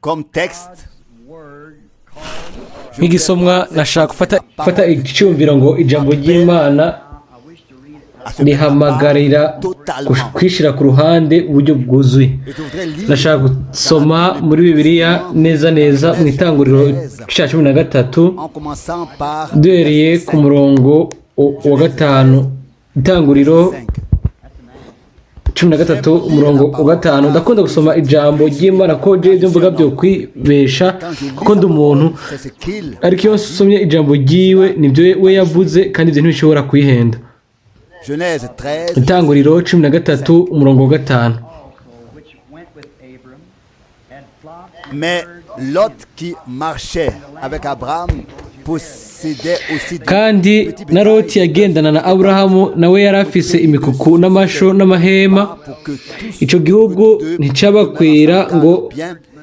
Comme texte, nk'igisomwa nashaka gufata icyumviro ngo ijambo ry'Imana rihamagarira kwishira ku ruhande uburyo bwuzuye. Nashaka gusoma muri Bibiliya neza mu itanguriro cya 13 duhereye ku murongo wa 5. Itanguriro 13 umurongo wa 5. Ndakunda gusoma ijambo ry'Imana ko je ibyo mvuga byo kwibesha kuko ndi umuntu, ariko iyo nsomye ijambo ryiwe nibyo we yavuze kandi ibyo ntibishobora kwihenda. Itanguriro 13 umurongo wa 5. Mais Lot qui marchait avec Abraham possédait aussi kandi na Loti yagendana na Aburahamu nawe yari afise imikuku n'amasho n'amahema. Ico gihugu nticabakwira ngo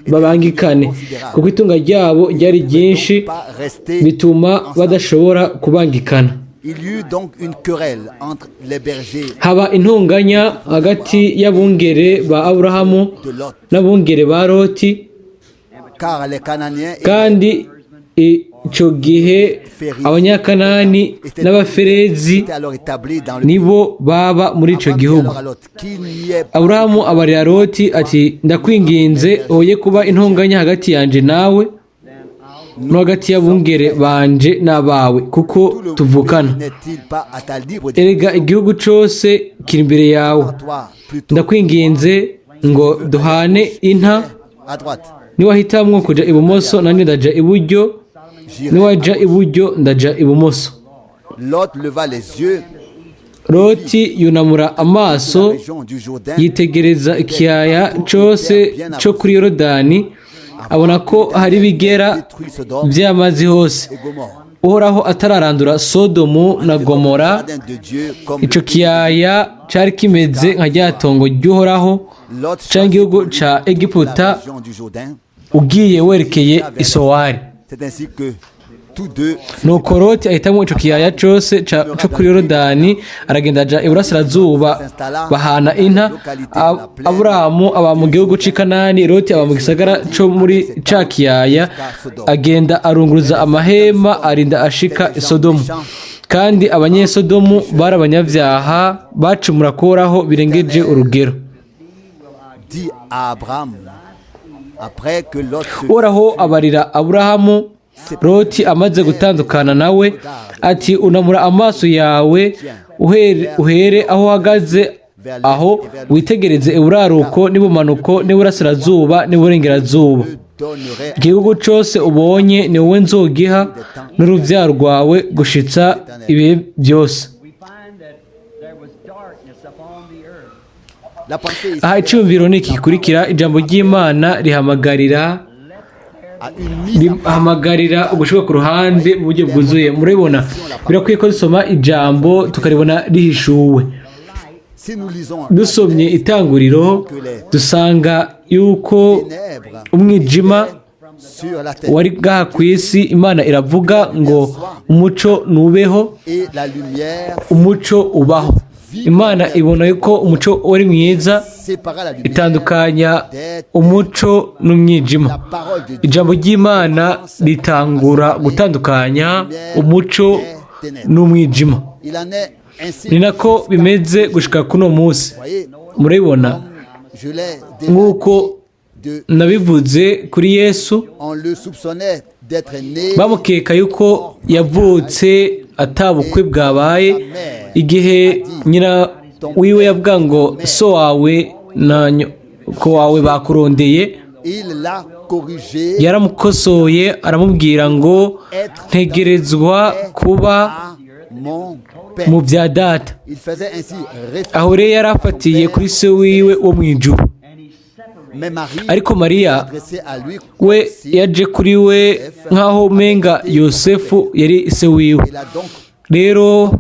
babangikane kuko itunga ryabo ryari ryinshi bituma badashobora kubangikana. Il y eut donc une querelle entre les bergers haba intonganya hagati y'abungere ba Aburahamu n'abungere ba Loti, car les Cananéens kandi ico gihe abanyakanani n'abaferezi nibo baba muri ico gihugu. Aburahamu abarira Loti ati ndakwinginze oye kuba intonganya hagati yanje nawe no hagati y'abungere banje n'abawe kuko tuvukana. Erega igihugu cose kiri imbere yawe, ndakwinginze ngo duhane inta, niwahitamwo kuja ibumoso nani ndaja iburyo, niwaja iburyo ndaja ibumoso. Loti yunamura amaso yitegereza ikiyaya cose co kuri Yorodani, abona ko hari bigera by'amazi hose. Uhoraho atararandura Sodomu na Gomora, ico kiyaya cari kimeze nka ryatongo ry'Uhoraho canke igihugu ca Egiputa ugiye werekeye Isowari. Nuko Loti ahitamwo ico kiyaya cose co kuri Yorodani aragenda aja iburasirazuba bahana inta. Aburahamu aba mu gihugu c'i Kanani, Loti aba mu gisagara co muri ca kiyaya. Agenda arunguruza amahema arinda ashika i Sodomu, kandi abanyesodomu bari abanyavyaha bacumura Koraho birengeje urugero. Uhoraho abarira Aburahamu Loti amaze gutandukana nawe ati unamura amaso yawe uhere aho uhagaze, aho witegereze iburaruko n'ibumanuko n'iburasirazuba n'iburengerazuba. Igihugu cose ubonye ni wowe nzogiha n'uruvyaro rwawe gushitsa ibihe byose. Aha icumviro ni iki gikurikira: ijambo ry'Imana rihamagarira ugushyirwa ku ruhande mu buryo bwuzuye. Murabibona, birakwiye ko dusoma ijambo tukaribona rihishuwe. Dusomye itanguriro dusanga yuko umwijima wari bwaha ku isi, Imana iravuga ngo umuco nubeho, umuco ubaho. Imana ibona yuko umuco wari mwiza, itandukanya umuco n'umwijima. Ijambo ry'Imana ritangura gutandukanya umuco n'umwijima. Ni nako bimeze gushika kuno munsi. Murabibona, nk'uko nabivuze kuri Yesu, bamukeka yuko yavutse atabukwe bwabaye, igihe nyina wiwe yavuga ngo so wawe na nyoko wawe bakurondeye. Yaramukosoye aramubwira ngo ntegerezwa kuba mu bya data. Aho rero yarafatiye kuri se wiwe wo mu ijuru. Ariko Mariya we yaje kuri we nk'aho menga Yosefu yari se wiwe. Rero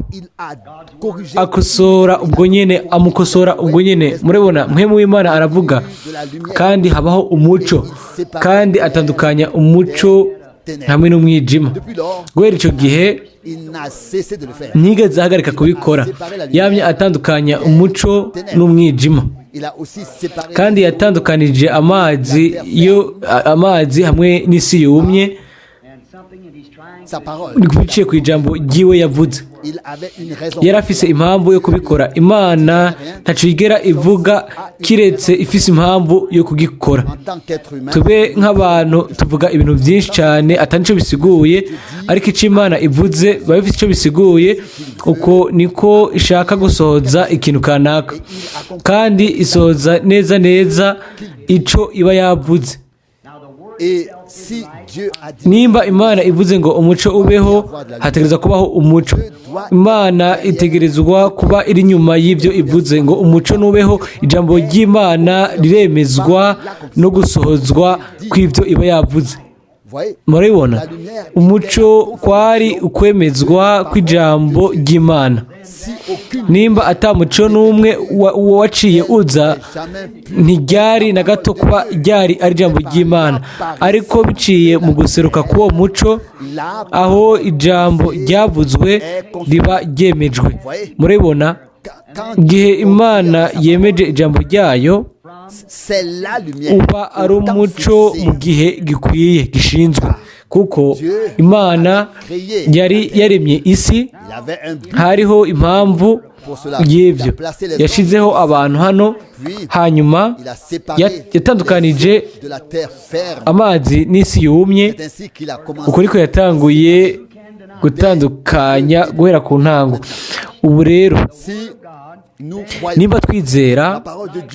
amukosora ubwo nyene. Murabona, Mwene w'Imana aravuga kandi habaho umuco, kandi atandukanya umuco hamwe n'umwijima. Guhera ico gihe il n'a cessé de le faire. ntigeze ahagarika kubikora, yamye atandukanya umuco n'umwijima, Il a aussi séparé kandi yatandukanije amazi hamwe n'isi yumye sa parole. biciye ku ijambo ry'iwe yavuze. Il avait une raison. yari afise impamvu yo kubikora. Imana ntaco yigera ivuga kiretse ifise impamvu yo kugikora. En tant qu'être humain, Tube nk'abantu tuvuga ibintu byinshi cyane atari cyo bisiguye, ariko icyo Imana ivuze biba bifite icyo bisiguye. Uko niko ishaka gusohoza ikintu kanaka, kandi isohoza neza neza ico iba yavuze. et si Dieu a dit Nimba Imana ivuze ngo umuco ubeho, hategerezwa kubaho umuco. Imana itegerezwa kuba iri nyuma y'ibyo ivuze ngo umuco nubeho. Ijambo ry'Imana riremezwa no gusohozwa kw'ibyo iba yavuze. voyez, Murabibona, umuco kwari ukwemezwa kw'ijambo ry'Imana. si aucune Nimba atamuco n'umwe waciye uza, jamais pu ntiryari na gato kuba ryari ari ijambo ry'Imana, ariko biciye mu guseruka k'uwo muco, la aho ijambo ryavuzwe riba ryemejwe. Murabibona, igihe Imana yemeje ijambo ryayo, c'est la lumière. uba ari umuco mu gihe gikwiye gishinzwe, kuko Imana yari yaremye isi, Il avait un but hariho impamvu y'ibyo. Yashizeho abantu hano, hanyuma il a séparé yatandukanije de la terre ferme. amazi n'isi yumye. C'est ainsi qu'il a commencé. Uko niko yatanguye gutandukanya guhera ku ntango. Ubu rero Si nous croyons nimba twizera,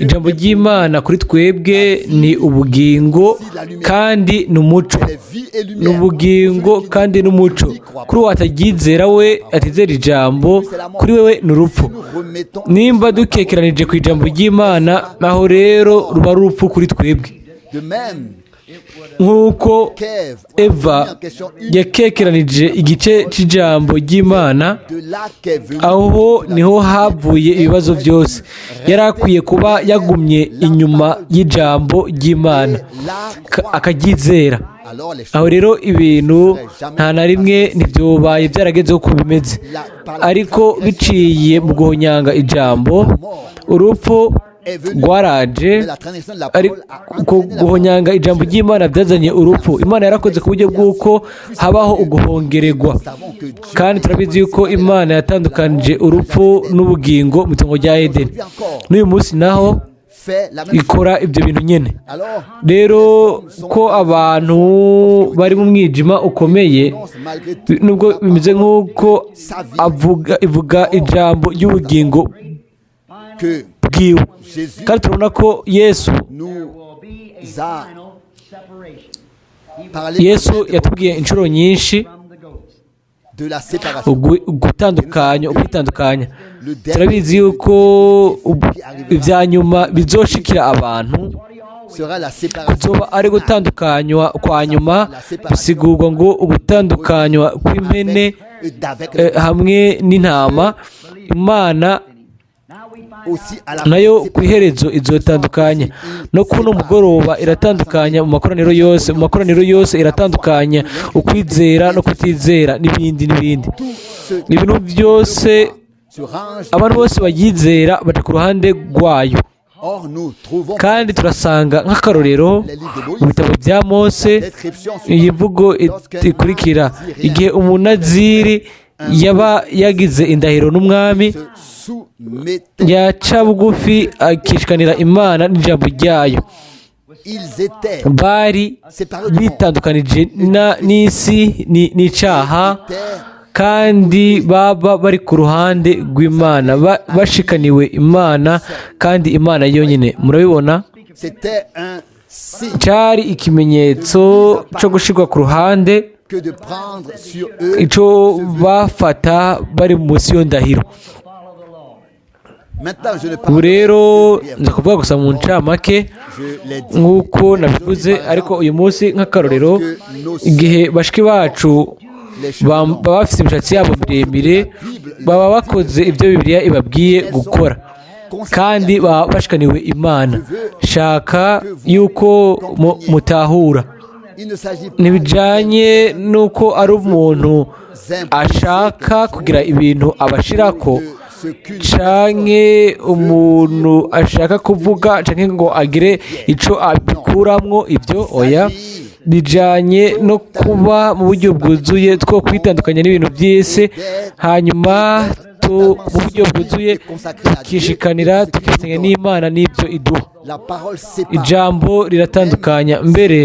ijambo ry'Imana kuri twebwe ni ubugingo kandi ni umuco. les vies et Ni lumière, ubugingo kandi n'umuco. Kuri uwo ataryizera we, atizera ijambo, kuri wewe ni urupfu. nous remettons Nimba dukekeranije ku ijambo ry'Imana, naho rero ruba ari urupfu kuri twebwe. de même Nk'uko qu'Ève a Eva remis en question une yakekeranije igice cy'ijambo ry'Imana, de là qu'est venue aho niho havuye ibibazo byose. Yari akwiye kuba yagumye inyuma y'ijambo ry'Imana, akaryizera. alors les Aho choses rero ibintu nta na rimwe ntibyobaye byarageze uko bimeze, ariko biciye mu guhonyanga ijambo, urupfu rwaraje. mais la transgression de la Ariko parole a entraîné la guhonyanga ijambo ry'Imana byazanye urupfu. Imana yarakoze ku buryo bw'uko habaho uguhongererwa, Nous savons que Dieu kandi turabizi yuko Imana yatandukanije urupfu n'ubugingo mu itongo rya Edeni. N'uyu munsi naho fait la même chose. ikora ibyo bintu nyine. Alors, Rero ko abantu bari mu mwijima ukomeye, malgré tout, nubwo bimeze nk'uko ivuga ijambo ry'ubugingo que bwiwe, Jésus kandi turabona ko Yesu nous a parlé Yesu yatubwiye inshuro nyinshi de la séparation. ukwitandukanya. Le Turabizi dernier yuko ibya nyuma bizoshikira abantu, sera la séparation. kuzoba ari gutandukanywa kwa nyuma, bisigurwa ngo ugutandukanywa kw'impene D'avec hamwe n'intama. Imana aussi à la nayo ku iherezo izotandukanya, no kuno mugoroba iratandukanya mu makoraniro yose. Mu makoraniro yose iratandukanya ukwizera no kutizera n'ibindi n'ibindi. Ibintu byose se range. abantu bose bayizera baca ku ruhande rwayo. Or, nous trouvons Kandi turasanga nk'akarorero les livres de mu Moïse, bitabo bya Mose description iyi mvugo ikurikira: igihe umunaziri yaba yagize indahiro n'umwami, se soumettait. yaca bugufi akishikanira Imana n'ijambo ryayo. Ils étaient Bari séparés du monde. bitandukanije n'isi n'icyaha, Étaient kandi baba bari ku ruhande rw'Imana, bashikaniwe Imana kandi Imana yonyine. Murabibona, C'était un signe cyari ikimenyetso cyo gushirwa ku ruhande, que de prendre sur eux. icyo bafata bari munsi yo ndahiro. Maintenant, je ne Ubu parle rero nza kuvuga gusa mu ncamake je l'ai dit. nk'uko nabivuze, ariko uyu munsi nk'akarorero, igihe bashiki bacu baba bafite imishatsi yabo miremire, baba bakoze ibyo Bibiliya ibabwiye gukora, kandi baba bashikaniwe Imana. Shaka yuko mutahura ntibijyanye n'uko ari umuntu ashaka kugira ibintu abashirako canke umuntu ashaka kuvuga canke ngo agire ico abikuramwo ibyo oya bijanye no kuba mu buryo bwuzuye two kwitandukanya n'ibintu by'isi hanyuma mu buryo bwuzuye tukishikanira tukifatanya n'Imana n'ibyo iduha. Ijambo riratandukanya mbere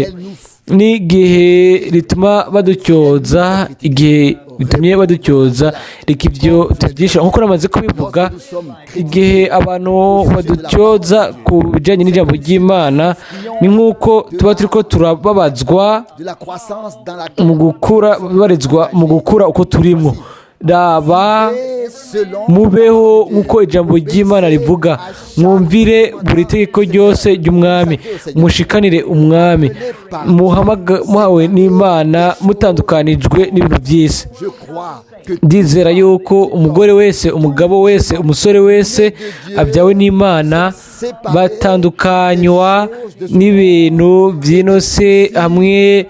n'igihe rituma badutyoza, igihe bitumye badutyoza reka ibyo tubyishyura nk'uko namaze kubivuga. Igihe abantu badutyoza ku bijyanye n'ijambo ry'Imana ni nk'uko tuba turi ko turababazwa mu gukura uko turimo. Raba mubeho nk'uko ijambo ry'Imana rivuga, mwumvire buri tegeko ryose ry'umwami, mushikanire umwami, muhawe n'Imana, mutandukanijwe n'ibintu by'isi. Ndizera yuko umugore wese, umugabo wese, umusore wese abyawe n'Imana batandukanywa n'ibintu by'inose hamwe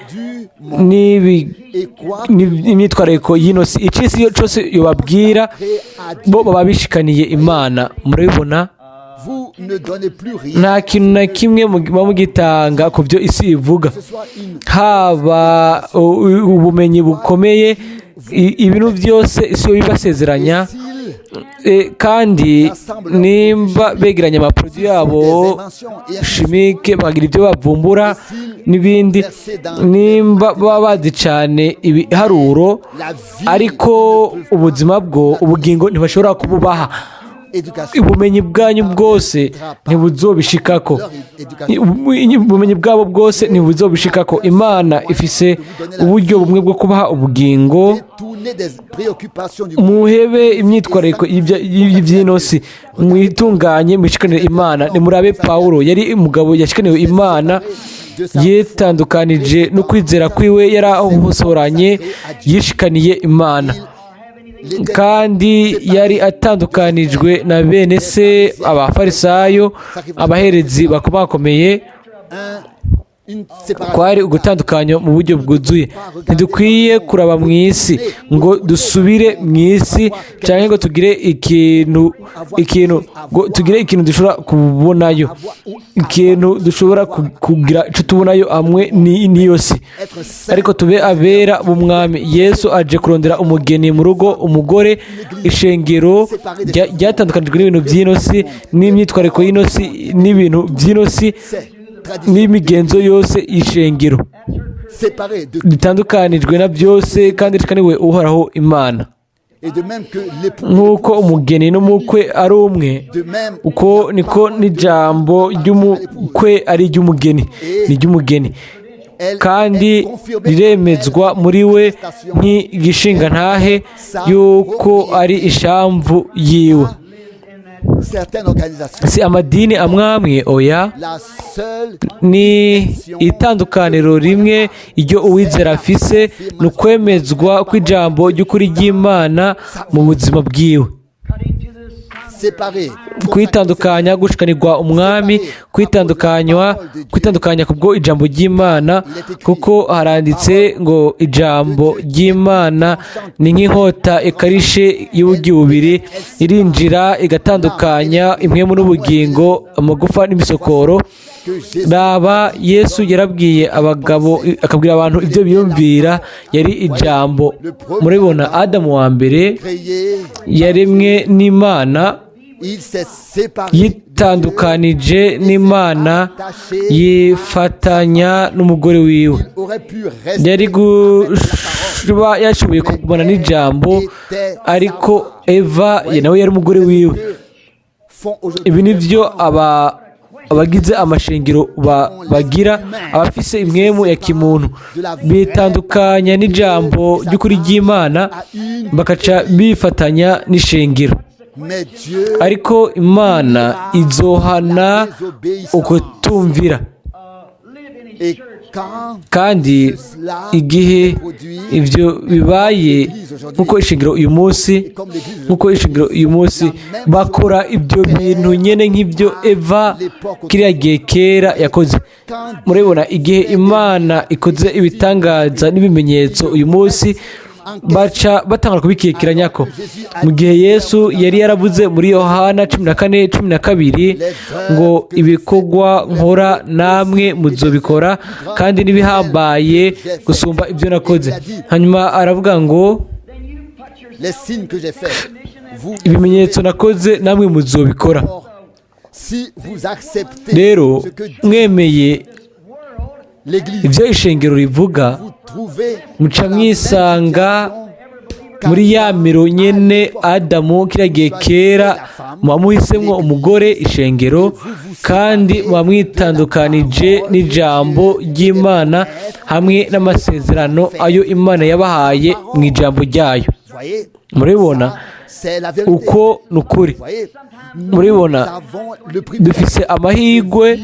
n'imyitwarariko y'inosi. Icisi cyose yobabwira bo baba bishikaniye Imana. Murabibona, nta kintu na kimwe muba mugitanga ku byo isi ivuga, haba ubumenyi bukomeye, ibintu byose isi yo bibasezeranya. Kandi nimba begeranya amaproduwi yabo chimique bagira ibyo bavumbura n'ibindi, nimba baba bazi cyane ibiharuro ariko ubuzima bwo ubugingo ntibashobora kububaha, ubumenyi bwanyu bwose ntibuzobishikako, ubumenyi bwabo bwose ntibuzobishikako. Imana ifise uburyo bumwe bwo kubaha ubugingo. Muhebe imyitwarariko y'iby'inosi, mwitunganye, mwishikanire Imana. Nimurabe Pawulo yari umugabo yashikaniwe Imana, yitandukanije no kwizera kwiwe, yari ahosoranye, yishikaniye Imana, kandi yari atandukanijwe na bene se abafarisayo, abaherezi bakomeye. Kwari ugutandukanya mu buryo bwuzuye. Ntidukwiye kuraba mu isi ngo dusubire mu isi cyangwa ngo tugire ikintu dushobora kubonayo, ikintu dushobora kugira icyo tubonayo hamwe n'iyo si, ariko tube abera b'umwami. Yesu aje kurondera umugeni mu rugo, umugore. Ishengero ryatandukanijwe n'ibintu by'inosi, n'imyitwarariko y'inosi, n'ibintu by'inosi, n'imigenzo yose y'ishengero ritandukanijwe na byose, kandi rikaniwe uhoraho Imana. Nk'uko umugeni n'umukwe ari umwe, uko niko n'ijambo ry'umukwe ari iry'umugeni, ni iry'umugeni, kandi riremezwa muri we nk'igishingantahe y'uko ari ishamvu yiwe. Si amadini amwamwe oya, ni itandukaniro rimwe iryo uwizera afise, ni ukwemezwa kw'ijambo ry'ukuri ry'Imana mu buzima bwiwe. Kwitandukanya, gushikanirwa umwami, kwitandukanya kubwo ijambo ry'Imana, kuko haranditse ngo ijambo ry'Imana ni nk'inkota ikarishe y'ubugi bubiri, irinjira igatandukanya impwemu n'ubugingo, amagufa n'imisokoro. Raba Yesu yarabwiye abagabo, akabwira abantu ibyo biyumvira, yari ijambo. Murabibona, Adamu wa mbere yaremwe n'Imana, yitandukanije n'Imana, yifatanya n'umugore wiwe. Yari yashoboye kugumana n'ijambo, ariko Eva nawe yari umugore wiwe. Ibi ni byo abagize amashengero bagira, abafise impwemu ya kimuntu, bitandukanya n'ijambo ry'ukuri ry'Imana, bakaca bifatanya n'ishengero. Ariko Imana izohana ukutumvira, kandi igihe ibyo bibaye nk'uko ishingiro uyu munsi bakora ibyo bintu nyine nk'ibyo Eva kiriya gihe kera yakoze. Murabibona igihe Imana ikoze ibitangaza n'ibimenyetso uyu munsi baca batangura kubikekiranya ko mu gihe Yesu yari yaravuze muri Yohana 14:12 ngo ibikorwa nkora namwe muzobikora kandi n'ibihambaye gusumba ibyo nakoze. Hanyuma aravuga ngo ibimenyetso nakoze namwe muzobikora. Rero mwemeye ibyo ishengero rivuga, muca mwisanga muri ya miro nyene Adamu kiriya gihe kera muba muhisemwo umugore ishengero, kandi muba mwitandukanije n'ijambo ry'Imana hamwe n'amasezerano ayo Imana yabahaye mu ijambo ryayo. Murabibona uko ni ukuri. Murabibona dufise amahirwe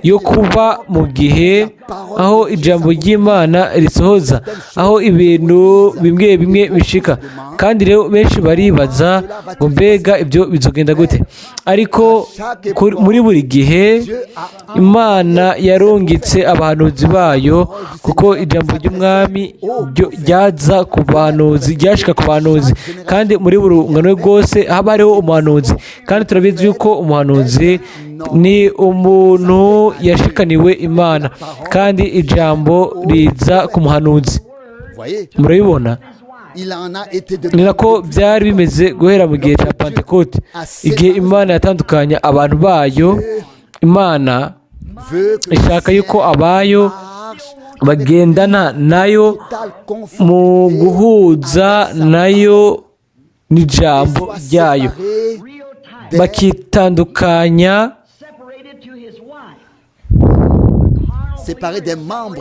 yo kuba mu gihe aho ijambo ry'Imana risohoza, aho ibintu bimwe bimwe bishika. Kandi rero benshi baribaza ngo mbega ibyo bizogenda gute, ariko muri buri gihe Imana yarungitse abahanuzi bayo, kuko ijambo ry'Umwami ryaza ku bahanuzi, ryashika ku bahanuzi, kandi muri buri rungano rwose haba hariho umuhanuzi. Kandi turabizi yuko umuhanuzi ni umuntu yashikaniwe Imana, kandi ijambo riza ku muhanuzi. Murabibona ni nako byari bimeze guhera mu gihe cya Pentekote, igihe Imana yatandukanya abantu bayo. Imana ishaka yuko abayo bagendana nayo mu guhuza nayo n'ijambo ryayo, bakitandukanya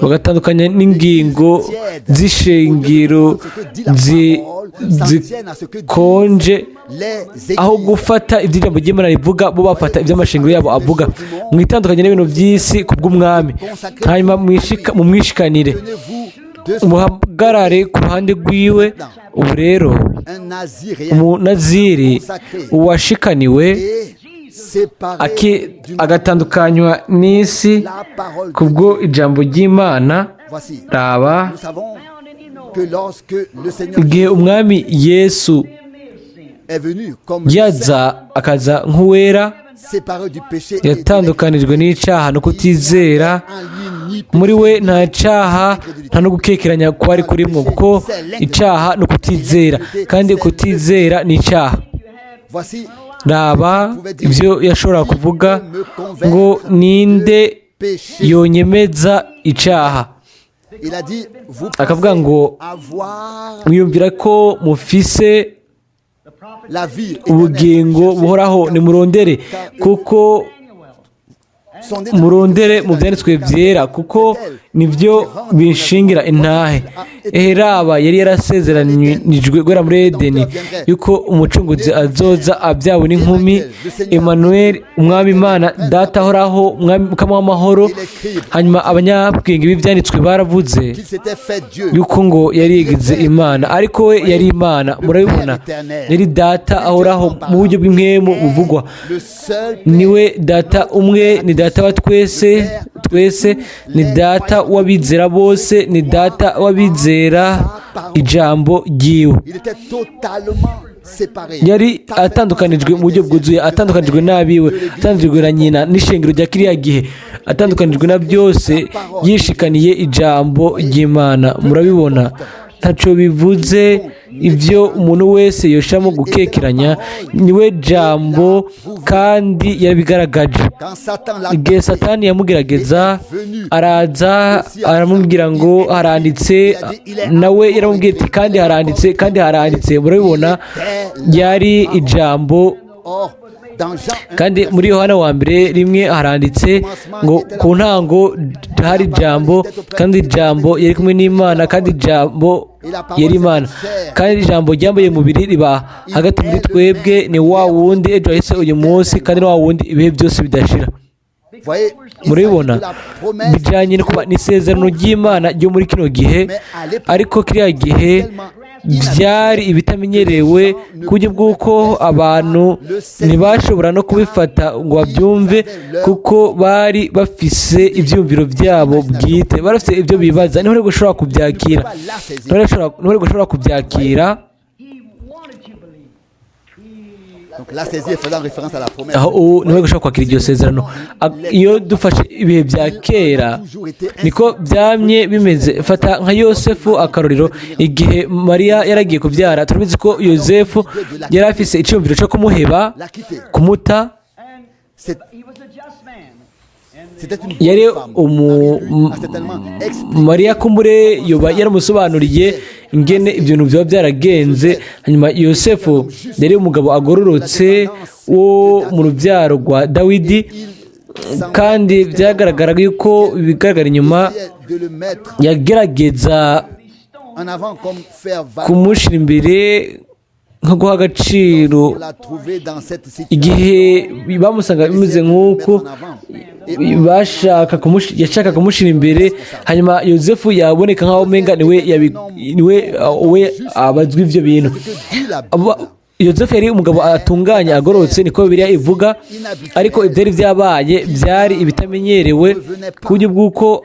bagatandukanya n'ingingo z'ishengero zikonje, aho gufata ibyo ijambo ry'Imana rivuga bo bafata iby'amashengero yabo avuga. Mwitandukanye n'ibintu by'isi ku bw'Umwami, hanyuma mu mwishikanire, muhagarare ku ruhande rwiwe. Ubu rero umunaziri uwashikaniwe agatandukanywa n'isi kubwo ijambo ry'Imana. Raba igihe Umwami Yesu yaza akaza nk'uwera, yatandukanijwe n'icyaha no kutizera. Muri we nta cyaha nta no gukekeranya kwari kurimo, kuko icyaha no kutizera, kandi kutizera ni icyaha. Raba ibyo yashobora kuvuga ngo ninde yonyemeza icyaha. Akavuga ngo mwiyumvira ko mufise ubugingo buhoraho, nimurondere, kuko murondere mu byanditswe byera, kuko nibyo binshingira intahe. Raba yari yarasezeranijwe guhera muri Edeni yuko umucunguzi azoza abyawe n'inkumi, Emmanuel, Umwami Imana Data ahoraho, Umwami Mukama w'amahoro. Hanyuma abanyabwenge b'ibyanditswe baravuze yuko ngo yarigize Imana, ariko we yari Imana. Murabibona, yari Data ahoraho mu buryo bw'impwemu buvugwa. Niwe Data umwe, ni Data wa twese, ni Data w'abizera bose, ni Data w'abizera ijambo ryiwe. Yari atandukanijwe mu buryo bwuzuye, atandukanijwe n'abiwe, atandukanijwe na nyina n'ishengero rya kiriya gihe, atandukanijwe na byose, yishikaniye ijambo ry'Imana. Murabibona ntaco bivuze ibyo umuntu wese yoshamo gukekeranya, niwe jambo kandi yabigaragaje. Igihe Satani yamugerageza, araza aramubwira ngo haranditse, nawe yaramubwiye ati kandi haranditse, kandi haranditse. Murabibona yari ijambo. Kandi muri Yohana wa mbere 1 haranditse ngo ku ntango hari ijambo, kandi ijambo yari kumwe n'Imana, kandi ijambo yari Imana, kandi ijambo ryambaye umubiri riba hagati muri twebwe. Ni wa wundi ejo hahise uyu munsi, kandi ni wa wundi ibihe byose bidashira. Voyez, il murabibona s'agit de la promesse bijyanye no kuba n'isezerano ry'Imana ryo muri kino gihe, ariko kiriya gihe byari ibitamenyerewe ku buryo bw'uko abantu ntibashobora no kubifata ngo babyumve, kuko bari bafise ibyumviro byabo bwite, bari bafite ibyo bibaza, niho rero gushobora kubyakira, niho rero gushobora kubyakira. Donc la saisie faisant référence à la promesse. Aho niho gushobora kwakira iryo sezerano. Iyo dufashe ibihe bya kera niko byamye bimeze. Fata nka Yosefu akarorero, igihe Mariya yaragiye kubyara, turabizi ko Yosefu yari afise icyumviro cyo kumuheba, kumuta. Yari Mariya kumbure yoba yaramusobanuriye ingene ibintu byaba byaragenze. Hanyuma Yosefu yari umugabo agororotse wo mu rubyaro rwa Dawidi, kandi byagaragaraga yuko bigaragara inyuma yagerageza kumushyira imbere nko guha agaciro igihe bamusanga bimeze nk'uko yashaka kumushyira imbere. Hanyuma Yosefu yaboneka nk'aho umenga niwe abazwa ibyo bintu. Yosefu yari umugabo atunganya agororotse, niko Bibiliya ivuga, ariko ibyari byabaye byari ibitamenyerewe ku buryo bw'uko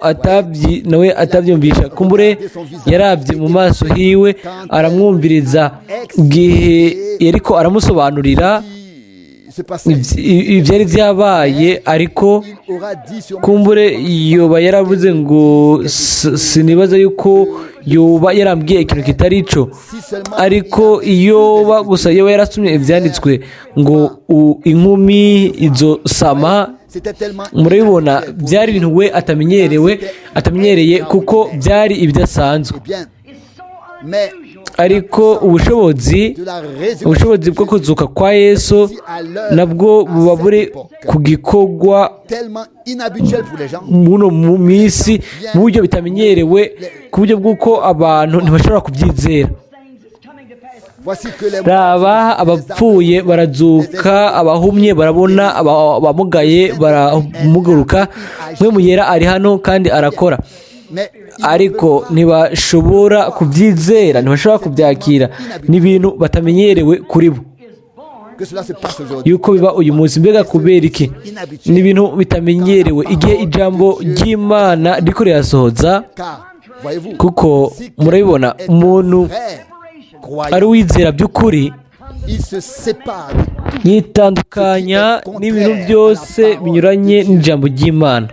nawe atabyumvisha. Kumbure yarabye mu maso hiwe aramwumviriza igihe yariko aramusobanurira ibyari byabaye, ariko kumbure yoba yaravuze ngo sinibaza yuko yoba yarambwiye ikintu kitari cyo, ariko yoba gusa yoba yarasomye ibyanditswe ngo inkumi izo sama, murabibona byari ibintu we atamenyereye kuko byari ibidasanzwe. Ariko ubushobozi bwo kuzuka kwa Yesu nabwo buba buri ku gikorwa mu minsi mu buryo bitamenyerewe, ku buryo bw'uko abantu ntibashobora kubyizera. Raba abapfuye barazuka, abahumye barabona, abamugaye baramuguruka. Mwene Yera ari hano kandi arakora, ariko ntibashobora kubyizera, ntibashobora kubyakira. Ni ibintu batamenyerewe kuri bo yuko biba uyu munsi. Mbega kubera iki? Ni ibintu bitamenyerewe. Igihe ijambo ry'Imana riko rirasohoza, kuko murabibona umuntu ari uwizera by'ukuri yitandukanya n'ibintu byose binyuranye n'ijambo ry'Imana.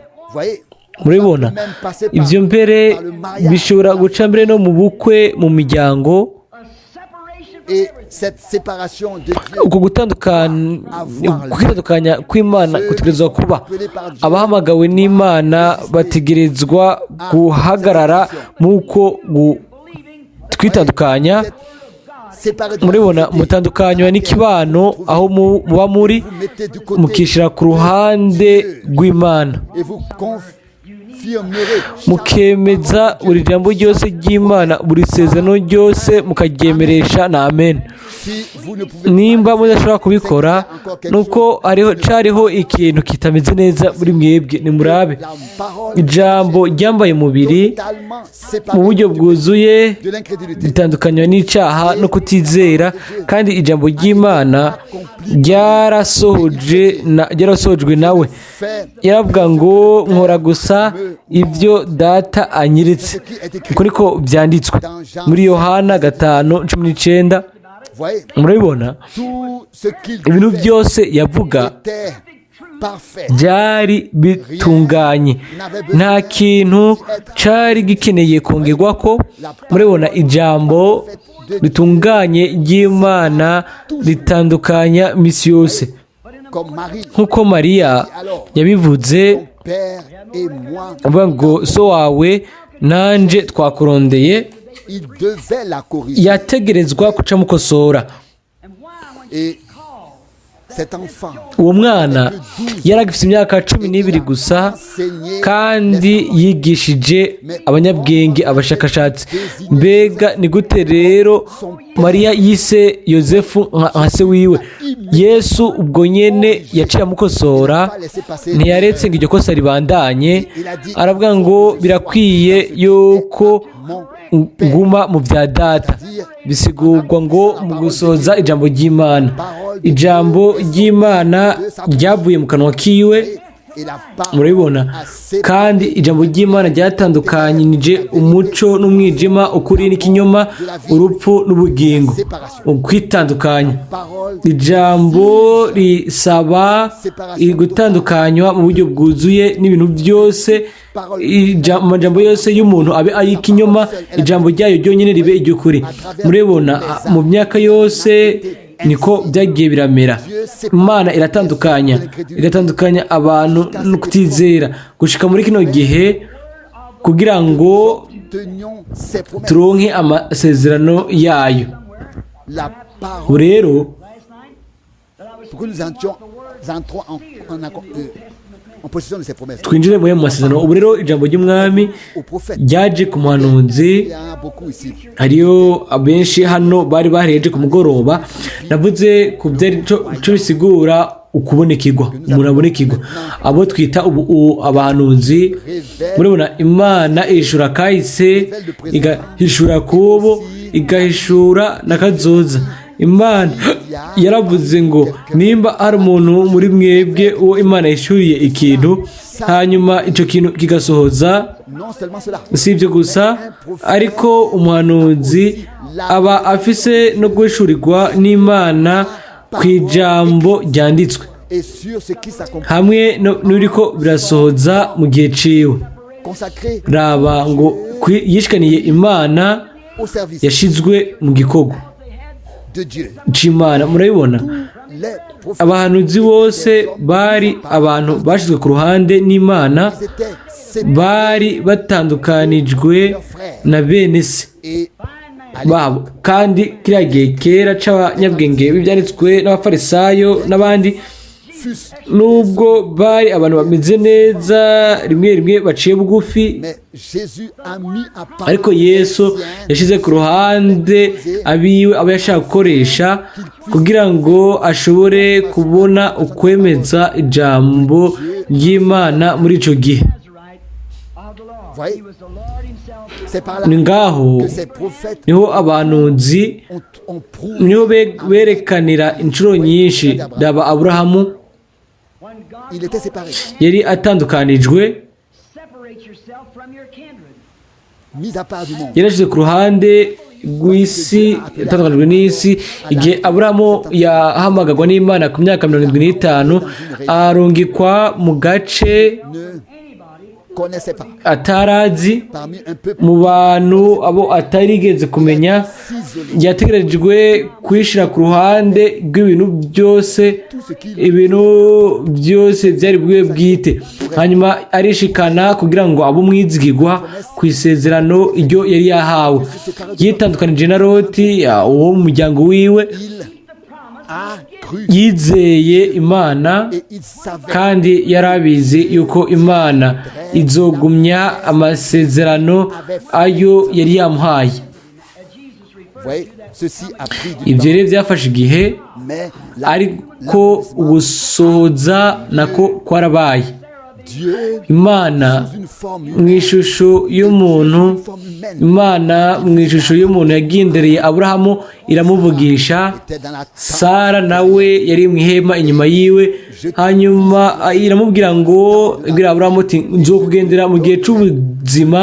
Murabibona ibyo mbere bishobora guca mbere no mu bukwe, mu miryango. Uko kwitandukanya kw'Imana gutegerezwa kuba. Abahamagawe n'Imana bategerezwa guhagarara muko twitandukanya. Murabibona mutandukanywa n'ikibano aho muba muri, mukishira ku ruhande rw'Imana, mukemeza buri jambo ryose ry'Imana, buri sezerano ryose mukagyemeresha na amen. Nimba mudashobora kubikora, nuko hariho ikintu kitameze neza muri mwebwe. Nimurabe ijambo ryambaye umubiri mu buryo bwuzuye, ritandukanywa n'icyaha no kutizera, kandi ijambo ry'Imana ryarasohojwe nawe. Yaravuga ngo nkora gusa ibyo data anyiritse. Uko niko byanditswe muri Yohana 5:19. Murabibona ibintu byose yavuga byari bitunganye, nta kintu cyari gikeneye kongerwa ko. Murabibona ijambo ritunganye ry'Imana ritandukanya misi yose, nk'uko Mariya yabivuze avuga ngo so wawe nanje twakurondeye. Yategerezwa guca mukosora. cet enfant uwo mwana yari agifite imyaka 12 gusa kandi yigishije abanyabwenge abashakashatsi. Mbega ni gute rero Mariya yise Yosefu nka se wiwe? Yesu ubwo nyene yaciye amukosora, ntiyaretse ngo iryo kosa ribandanye, aravuga ngo birakwiye yuko nguma mu bya data. Bisigurwa ngo mu gusoza ijambo ry'Imana. Ijambo ry'Imana ryavuye mu kanwa kiwe, murabibona, kandi ijambo ry'Imana ryatandukanyije umuco n'umwijima, ukuri n'ikinyoma, urupfu n'ubugingo, kwitandukanya. Ijambo risaba gutandukanywa mu buryo bwuzuye n'ibintu byose. Amajambo yose y'umuntu abe ay'ikinyoma, ijambo ryayo ryonyine ribe iry'ukuri. Murabibona, mu myaka yose niko byagiye biramera. Imana iratandukanya abantu no kutizera gushika muri kino gihe kugira ngo turonke amasezerano yayo. Rero twinjire mu masezerano. Ubu rero ijambo ry'umwami ryaje ku muhanuzi. Hariyo abenshi hano bari bahereje ku mugoroba. Navuze ku byari cyo bisigura ukubonekirwa, umuntu abonekirwa, abo twita abahanuzi. Murabona, Imana ihishura kahise, igahishura kubo, igahishura n'akazoza. Imana yaravuze ngo nimba hari umuntu muri mwebwe uwo Imana yishuriye ikintu, hanyuma icyo kintu kigasohoza. Si ibyo gusa, ariko umuhanuzi aba afise no guhishurirwa n'Imana ku ijambo ryanditswe, hamwe n'uriko birasohoza mu gihe ciwe. Raba ngo yishikaniye Imana yashizwe mu gikorwa c'Imana. Murabibona, abahanuzi bose bari abantu bashizwe ku ruhande n'Imana, bari batandukanijwe na bene se babo. Kandi kiriya gihe kera c'abanyabwenge b'ibyanditswe n'abafarisayo n'abandi, nubwo bari abantu bameze neza, rimwe rimwe baciye bugufi, ariko Yesu yashize ku ruhande abiwe aba yashaka gukoresha kugira ngo ashobore kubona ukwemeza ijambo ry'Imana muri ico gihe. Ni ngaho niho abahanuzi niho berekanira inshuro nyinshi. Daba Aburahamu yari atandukanijwe, yarashyize ku ruhande rw'isi, yatandukanijwe n'isi. Igihe Aburahamu yahamagagwa n'Imana ku myaka 75, arungikwa mu gace atarazi, mu bantu abo atarigeze kumenya. Yategerejwe kwishira ku ruhande rw'ibintu byose, ibintu byose byari bwiwe bwite, hanyuma arishikana kugira ngo abo mwizigirwa ku isezerano iryo yari yahawe. Yitandukanije na Loti, uwo mu muryango wiwe. Yizeye Imana kandi yarabizi yuko Imana izogumya amasezerano ayo yari yamuhaye. Ibyo rero byafashe igihe, ariko ugusohoza nako kwarabaye. Imana mu ishusho y'umuntu, Imana mu ishusho y'umuntu yagendereye Aburahamu iramuvugisha. Sara nawe yari mu ihema inyuma yiwe, hanyuma iramubwira ngo, ibwira Aburahamu ati nzokugendera mu gihe c'ubuzima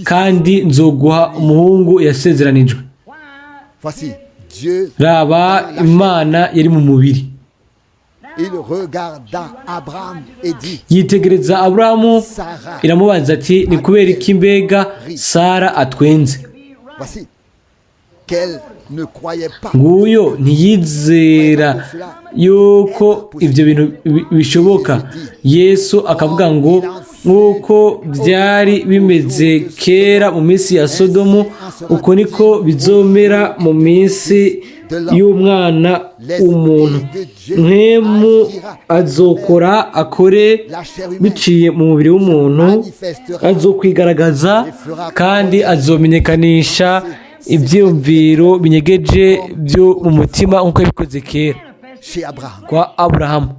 kandi nzoguha umuhungu yasezeranijwe. Raba, Imana yari mu mubiri. Yitegereza Aburahamu, iramubaza ati ni kubera iki mbega Sara atwenze? Nguyo ntiyizera yuko ibyo bintu bishoboka. Yesu akavuga ngo nk'uko byari bimeze kera mu minsi ya Sodomu, uko niko bizomera mu minsi y'umwana w'umuntu. Mwemu azokora akore biciye mu mubiri w'umuntu, azokwigaragaza kandi azomenyekanisha ibyiyumviro binyegeje byo mu mutima nk'uko yabikoze kera kwa Aburahamu.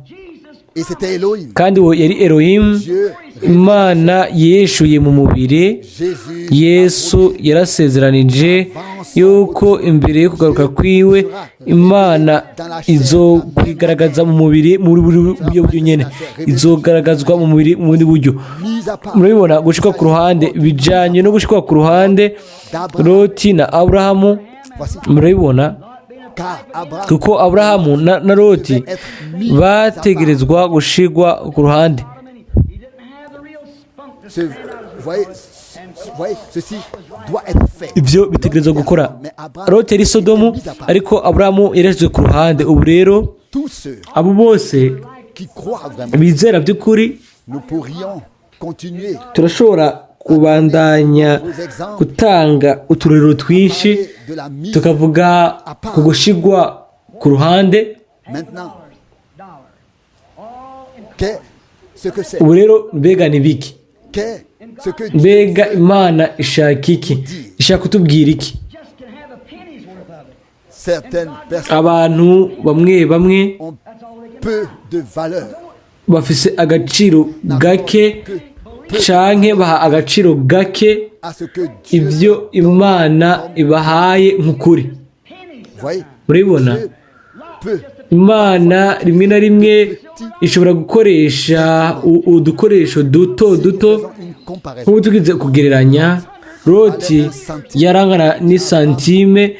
Kandi uwo yari Elohim, Imana yeshuye mu mubiri. Yesu yarasezeranije yuko imbere yo kugaruka kwiwe Imana izokwigaragaza mu mubiri muri buryo nyene, izogaragazwa mu mubiri mu bundi buryo. Murabibona gushikwa ku ruhande bijanye no gushikwa ku ruhande Loti na Aburahamu, murabibona kuko Aburahamu na Loti bategerezwa gushigwa ku ruhande. Ibyo bitegerezwa gukora. Loti yari Sodomu ariko Aburahamu yarashizwe ku ruhande. Ubu rero abo bose bizera by'ukuri turashobora kubandanya gutanga uturero twinshi tukavuga ku gushigwa ku ruhande. Ubu rero mbega ni biki? Mbega Imana ishaka iki? Ishaka kutubwira iki? Abantu bamwe bafise agaciro gake canke baha agaciro gake ibyo Imana ibahaye nk'ukuri. Murabibona Imana rimwe na rimwe ishobora gukoresha udukoresho duto nk'ubu tugize kugereranya. Loti yarangana n'isantime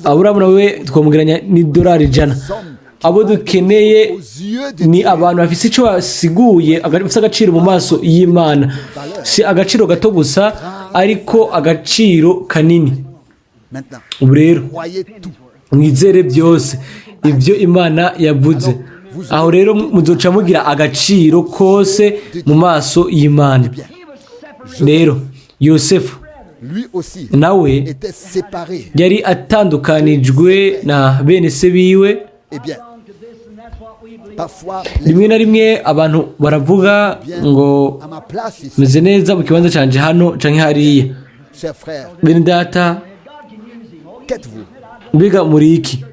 Aburahamu nawe twamugereranya n'idolari 100. Abo dukeneye ni abantu bafite icyo basiguye, bafite agaciro mu maso y'Imana. Si agaciro gato gusa ariko agaciro kanini. Ubu rero mwizere byose ibyo Imana yavuze, aho rero muzoca mugira agaciro kose mu maso y'Imana. Rero Yosefu nawe yari atandukanijwe na bene se biwe. Rimwe na rimwe abantu baravuga ngo meze neza mu kibanza canje hano canke hariya. Bene data, mbega muri iki?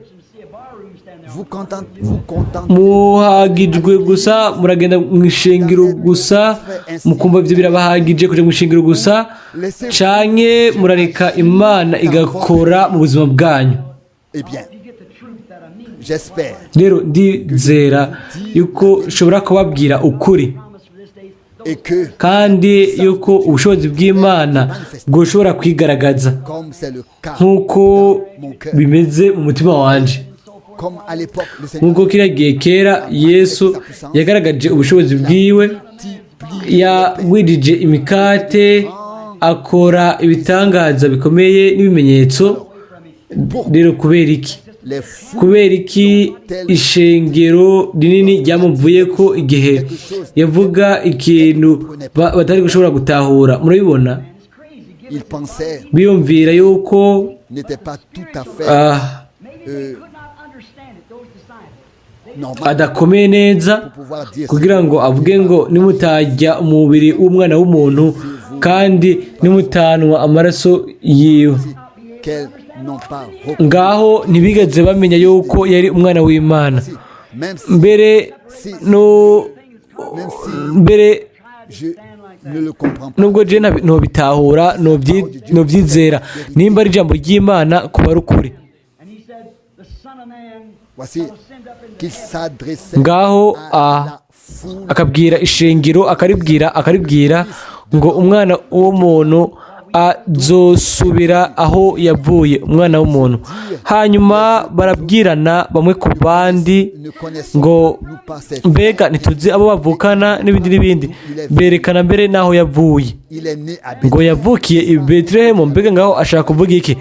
Muhagijwe gusa muragenda mu ishengero gusa mukumva ibyo birabahagije kuja mu ishengero gusa, canke murareka Imana igakora mu buzima bwanyu? Rero ndizera yuko nshobora kubabwira ukuri kandi yuko ubushobozi bw'Imana bwoshobora kwigaragaza nk'uko bimeze mu mutima wanje. Nk'uko kiriya gihe kera Yesu yagaragaje ubushobozi bwiwe, yagwijije imikate, akora ibitangaza bikomeye n'ibimenyetso. Rero kubera iki ishengero rinini ryamuvuye ko igihe yavuga ikintu batari gushobora gutahura? Murabibona biyumvira yuko adakomeye neza kugira ngo avuge ngo nimutajya umubiri w'umwana w'umuntu kandi nimutanwa amaraso yiwe. Ngaho ntibigeze bamenya yuko yari umwana w'Imana. Mbere nubwo je ntobitahura nobyizera nimba ari ijambo ry'Imana kuba ari ukuri. Ngaho akabwira ishengero akaribwira ngo umwana w'umuntu azosubira aho yavuye, umwana w'umuntu. Hanyuma barabwirana bamwe ku bandi ngo mbega ntituzi abo bavukana n'ibindi. Berekana mbere n'aho yavuye, ngo yavukiye i Betelehemu. Mbega ngaho ashaka kuvuga iki?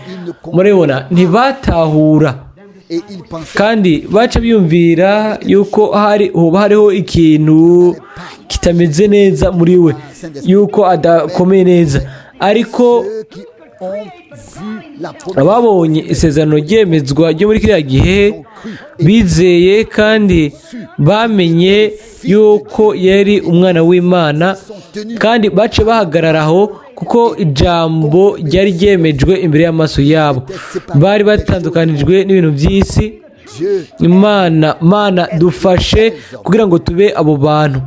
Murabibona ntibatahura kandi baca biyumvira yuko hoba hariho ikintu kitameze neza muri we, yuko adakomeye neza. Ariko ababonye isezerano ryemezwa ryo muri kiriya gihe bizeye kandi bamenye yuko yari umwana w'Imana kandi bace bahagarara aho kuko ijambo ryari ryemejwe imbere y'amaso yabo. Bari batandukanijwe n'ibintu by'isi. Imana dufashe kugira ngo tube abo bantu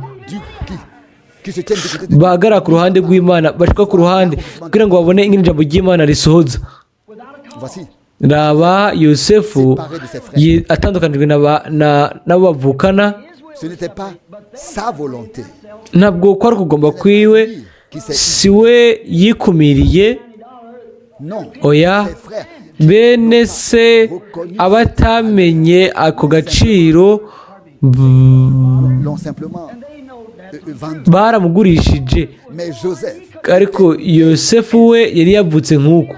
bahagarara ku ruhande rw'Imana, bashika ku ruhande kugira ngo babone ingene ijambo ry'Imana risohoza. Raba Yosefu atandukanijwe n'abo bavukana, ntabwo kwari kugomba kwiwe, si we yikumiriye, oya, bene se abatamenye ako gaciro baramugurishije, ariko Yosefu we yari yavutse nk'uko,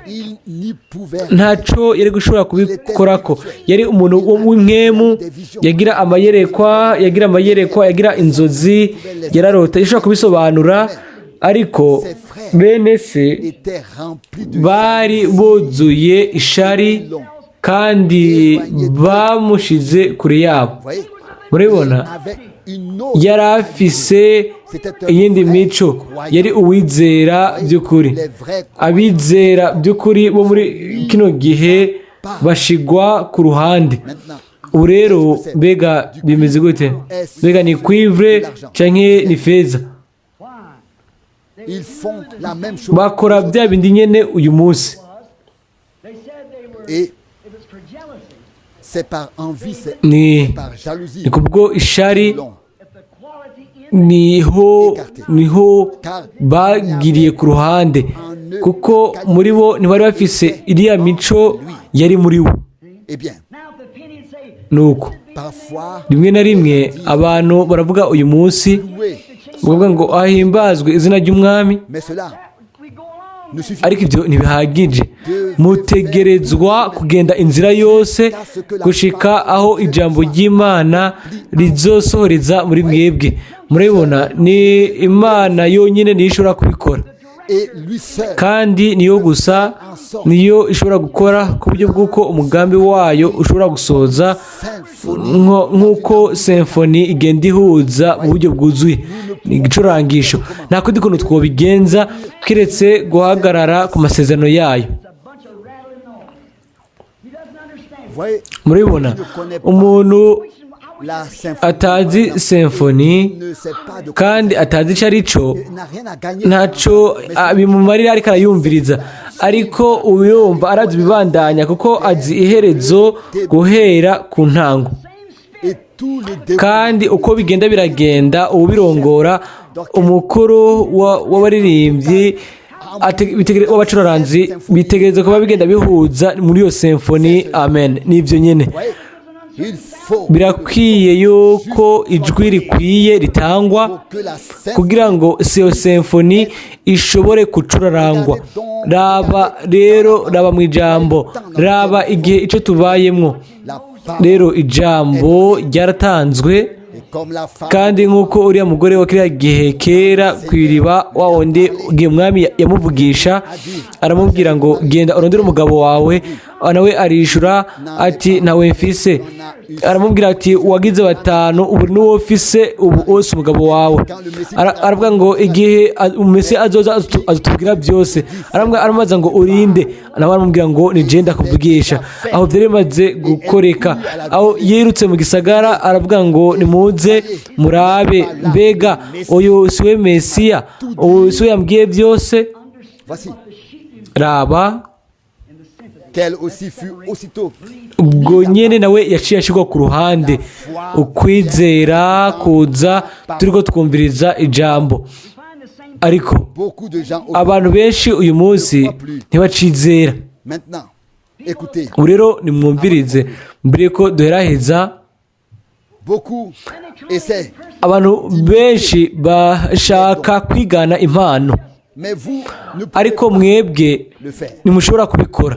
ntaco yari gushobora kubikorako. Yari umuntu w'imwemu, yagira amayerekwa, yagira inzozi, yararota, yashobora kubisobanura, ariko bene se bari buzuye ishari kandi bamushize kure yabo. Murabibona, yari afise iyindi mico, yari uwizera by'ukuri. Abizera by'ukuri bo muri kino gihe bashigwa ku ruhande. Ubu rero mbega bimeze gute? Mbega ni cuivre canke ni feza? Bakora bya bindi nyene uyu munsi, ni kubwo ishari, niho bagiriye ku ruhande, kuko muri bo ntibari bafise iriya mico yari muri we. Nuko rimwe na rimwe abantu baravuga uyu munsi bavuga ngo ahimbazwe izina ry'umwami, ariko ibyo ntibihagije. Mutegerezwa kugenda inzira yose gushika aho ijambo ry'Imana rizosohoreza muri mwebwe. Murabibona, ni Imana yonyine niyo ishobora kubikora, kandi niyo gusa niyo ishobora gukora ku buryo bw'uko umugambi wayo ushobora gusohoza nk'uko symphony igenda ihuza mu buryo bwuzuye. Ni igicurangisho, nta kundi kuntu twobigenza kiretse guhagarara ku masezerano yayo. Murabibona, umuntu atazi symphony kandi atazi icyo ari cyo, ntacyo bimumarira ariko arayumviriza, ariko uyumva arazi ibibandanya kuko azi iherezo guhera ku ntango. Kandi uko bigenda biragenda, ubirongora, umukuru w'abaririmbyi w'abacuraranzi bitegereza kuba bigenda bihuza muri iyo symphony. Amen. Nibyo nyine birakwiye yuko ijwi rikwiye ritangwa kugira ngo iyo symphony ishobore gucurarangwa. Raba mu ijambo, raba igihe icyo tubayemo. Rero ijambo ryaratanzwe, kandi nk'uko uriya mugore wa kiriya gihe kera ku iriba, wa wundi igihe umwami yamuvugisha aramubwira ngo genda urondere umugabo wawe, nawe arishura ati ntawe mfise. Aramubwira ati wagize batanu, ubu n'uwo mfise, ubu wose umugabo wawe. Aravuga ngo igihe umese azoza azatubwira byose. Aramubaza ngo urinde, nawe aramubwira ngo ni je ndakuvugisha. Aho byari bimaze gukoreka, aho yirutse mu gisagara aravuga ngo nimuze murabe, mbega uyu siwe Mesiya, uyu siwe yambwiye byose. Raba ubwo nyene nawe yaciye ashirwa ku ruhande. Ukwizera kuza turiko twumviriza ijambo, ariko abantu benshi uyu munsi ntibacizera. Ubu rero nimwumvirize mbere ko duheraheza. Abantu benshi bashaka kwigana impano, ariko mwebwe ntimushobora kubikora.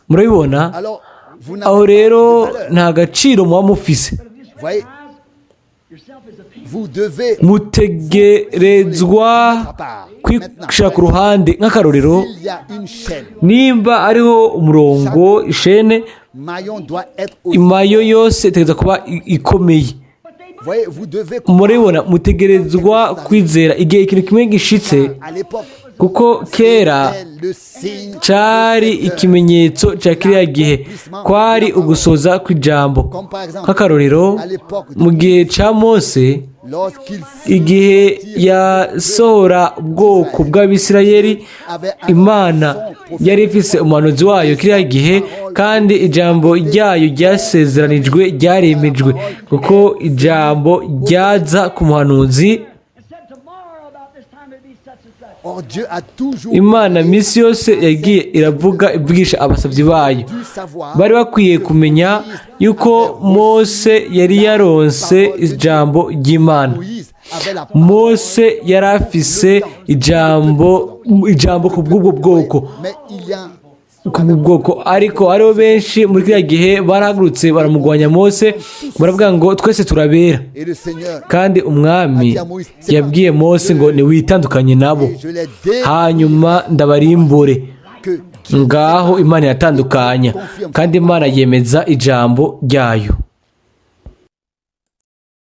Murabibona, aho rero nta gaciro muba mufise. vous devez mutegerezwa kwishyira ku ruhande nk'akarorero s'il y a une chaîne, nimba ariho umurongo ishene maillon doit être aussi. imayo yose itegereza kuba ikomeye Voyez, vous devez murabibona mutegerezwa kwizera igihe ikintu kimwe gishitse à l'époque kuko kera c'était le signe cyari ikimenyetso cya kiriya gihe kwari ugusoza kw'ijambo comme par exemple nk'akarorero à l'époque mu gihe cya mose lorsqu'il igihe yasohora ubwoko bw'abisirayeli imana yari ifise umuhanuzi wayo kiriya gihe kandi ijambo ryayo ryasezeranijwe ryaremejwe kuko ijambo ryaza ku muhanuzi or Dieu a toujours imana minsi yose yagiye iravuga ivugisha abasabyi bayo dû savoir bari bakwiye kumenya yuko mose yari yaronse ijambo ry'imana Moïse avait la parole, mose yari afise ijambo ku bw'ubwo bwoko mais il y a ku bwoko ariko hariho benshi muri kiriya gihe barahagurutse baramugwanya mose baravuga ngo twese turabera et le Seigneur kandi umwami yabwiye mose ngo ntiwitandukanye nabo je l'ai dit hanyuma ndabarimbure que ngaho imana iratandukanya kandi imana yemeza ijambo ryayo